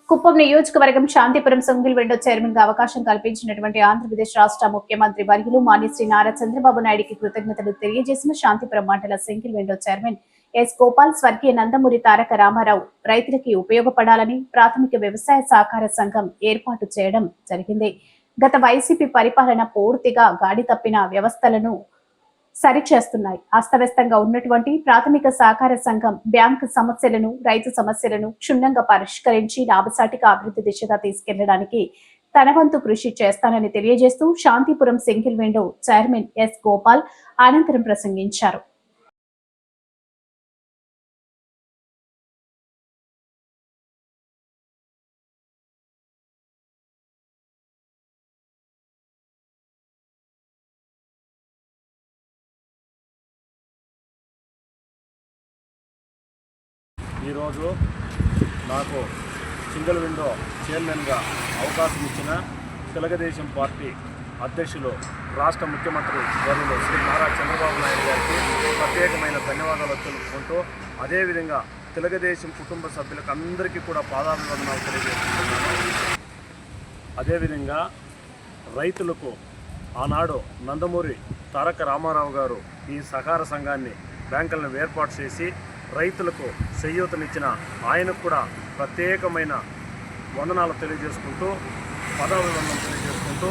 కుప్పం నియోజకవర్గం Santhipuram single window chairman గా అవకాశం కల్పించినటువంటి ఆంధ్రప్రదేశ్ రాష్ట్ర ముఖ్యమంత్రి వర్యులు మాన్యశ్రీ నారా చంద్రబాబు నాయుడికి కృతజ్ఞతలు తెలియజేసిన శాంతిపురం మండల single window chairman S Gopal స్వర్గీయ నందమూరి తారక రామారావు రైతులకి ఉపయోగపడాలని ప్రాథమిక వ్యవసాయ సహకార సంఘం ఏర్పాటు చేయడం జరిగింది. గత వైసీపీ పరిపాలన పూర్తిగా గాడి తప్పిన వ్యవస్థలను సరిచేస్తున్నాయి. అస్తవ్యస్తంగా ఉన్నటువంటి ప్రాథమిక సహకార సంఘం బ్యాంకు సమస్యలను, రైతు సమస్యలను క్షుణ్ణంగా పరిష్కరించి లాభసాటిగా అభివృద్ధి దిశగా తీసుకెళ్లడానికి తన వంతు కృషి చేస్తానని తెలియజేస్తూ Shantipuram single window chairman S Gopal అనంతరం ప్రసంగించారు. ఈరోజు నాకు సింగిల్ విండో చైర్మన్గా అవకాశం ఇచ్చిన తెలుగుదేశం పార్టీ అధ్యక్షులు రాష్ట్ర ముఖ్యమంత్రి వర్యులు శ్రీ నారా చంద్రబాబు నాయుడు గారికి ప్రత్యేకమైన ధన్యవాదాలు తెలుపుకుంటూ అదేవిధంగా తెలుగుదేశం కుటుంబ సభ్యులకు అందరికీ కూడా పాదాభివందనాలు తెలియజేస్తున్నాను. అదేవిధంగా రైతులకు ఆనాడు నందమూరి తారక రామారావు గారు ఈ సహకార సంఘాన్ని బ్యాంకులను ఏర్పాటు చేసి రైతులకు చేయూతనిచ్చిన ఆయనకు కూడా ప్రత్యేకమైన వందనాలు తెలియజేసుకుంటూ పదాభివందనం తెలియజేసుకుంటూ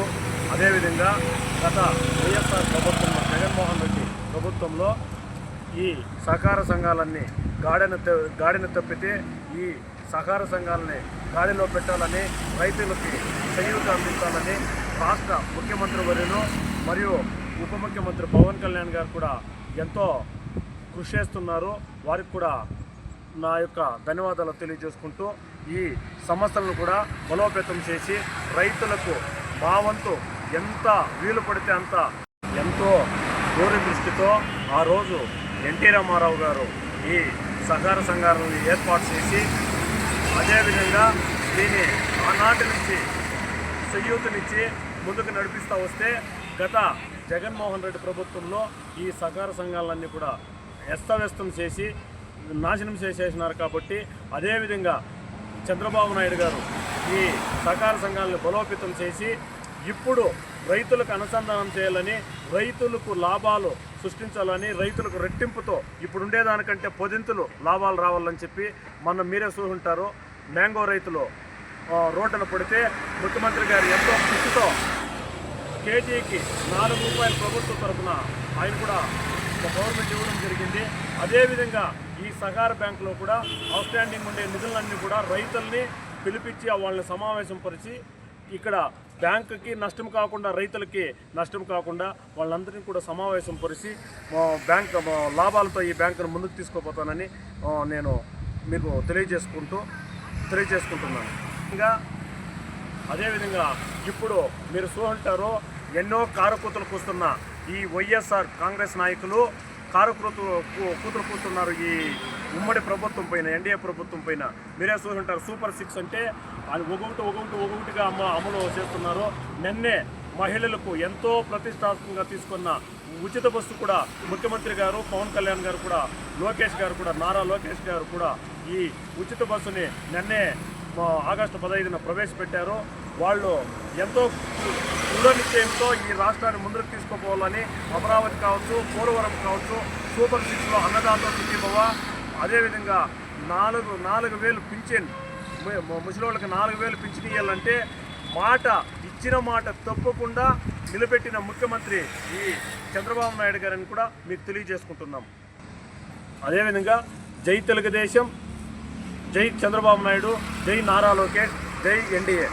అదేవిధంగా గత వైఎస్ఆర్ ప్రభుత్వంలో జగన్మోహన్ రెడ్డి ప్రభుత్వంలో ఈ సహకార సంఘాలన్నీ గాడిన తప్పితే ఈ సహకార సంఘాలని గాడిలో పెట్టాలని రైతులకి చేయూత అందించాలని రాష్ట్ర ముఖ్యమంత్రి వర్యులు మరియు ఉప ముఖ్యమంత్రి పవన్ కళ్యాణ్ గారు కూడా ఎంతో కృషి చేస్తున్నారు. వారికి కూడా నా యొక్క ధన్యవాదాలు తెలియజేసుకుంటూ ఈ సంస్థలను కూడా బలోపేతం చేసి రైతులకు మా వంతు ఎంత వీలు పడితే అంత ఎంతో దూరదృష్టితో ఆ రోజు ఎన్టీ రామారావు గారు ఈ సహకార సంఘాలను ఏర్పాటు చేసి అదేవిధంగా దీన్ని ఆనాటి నుంచి చేయూతనిచ్చి ముందుకు నడిపిస్తూ వస్తే గత జగన్మోహన్ రెడ్డి ప్రభుత్వంలో ఈ సహకార సంఘాలన్నీ కూడా అస్తవ్యస్తం చేసి నాశనం చేసేసినారు. కాబట్టి అదేవిధంగా చంద్రబాబు నాయుడు గారు ఈ సహకార సంఘాలను బలోపేతం చేసి ఇప్పుడు రైతులకు అనుసంధానం చేయాలని, రైతులకు లాభాలు సృష్టించాలని, రైతులకు రెట్టింపుతో ఇప్పుడు ఉండేదానికంటే పొదింతులు లాభాలు రావాలని చెప్పి మీరే చూసుంటారు. మ్యాంగో రైతులు రోడ్డున పడితే ముఖ్యమంత్రి గారు ఎంతో కృషితో కేజీకి 4 రూపాయల ప్రభుత్వం తరఫున ఆయన కూడా గవర్నమెంట్ ఇవ్వడం జరిగింది. అదేవిధంగా ఈ సహకార బ్యాంకులో కూడా అవుట్స్టాండింగ్ ఉండే నిధులన్నీ కూడా రైతుల్ని పిలిపించి వాళ్ళని సమావేశం పరిచి ఇక్కడ బ్యాంకుకి నష్టం కాకుండా, రైతులకి నష్టం కాకుండా వాళ్ళందరినీ కూడా సమావేశం పరిచి బ్యాంక్ లాభాలతో ఈ బ్యాంకును ముందుకు తీసుకుపోతానని నేను మీకు తెలియజేసుకుంటున్నాను. ఇంకా అదేవిధంగా ఇప్పుడు మీరు చూంటారో ఎన్నో కారకూతలు కూస్తున్న ఈ వైఎస్ఆర్ కాంగ్రెస్ నాయకులు కూతురు కూస్తున్నారు ఈ ఉమ్మడి ప్రభుత్వం పైన, ఎన్డీఏ ప్రభుత్వం పైన. మీరే చూసుంటారు సూపర్ 6 అంటే ఒక్కొక్కటిగా అమలు చేస్తున్నారు. నిన్నే మహిళలకు ఎంతో ప్రతిష్టాత్మకంగా తీసుకున్న ఉచిత బస్సు కూడా ముఖ్యమంత్రి గారు, పవన్ కళ్యాణ్ గారు కూడా, నారా లోకేష్ గారు కూడా ఈ ఉచిత బస్సుని నిన్నే ఆగస్టు 15న ప్రవేశపెట్టారు. వాళ్ళు ఎంతో దృఢ నిశ్చయంతో ఈ రాష్ట్రాన్ని ముందుకు తీసుకుపోవాలని అమరావతి కావచ్చు, పోలవరం కావచ్చు, సూపర్ 6లో అన్నదాత సుఖీభవ, అదేవిధంగా 4,000 పింఛన్ ముసలివాళ్ళకి 4,000 పింఛన్ ఇవ్వాలంటే ఇచ్చిన మాట తప్పకుండా నిలబెట్టిన ముఖ్యమంత్రి ఈ చంద్రబాబు నాయుడు గారిని కూడా మీకు తెలియజేసుకుంటున్నాం. అదేవిధంగా జై తెలుగుదేశం, జై చంద్రబాబు నాయుడు, జై నారా లోకేష్, జై ఎన్డీఏ.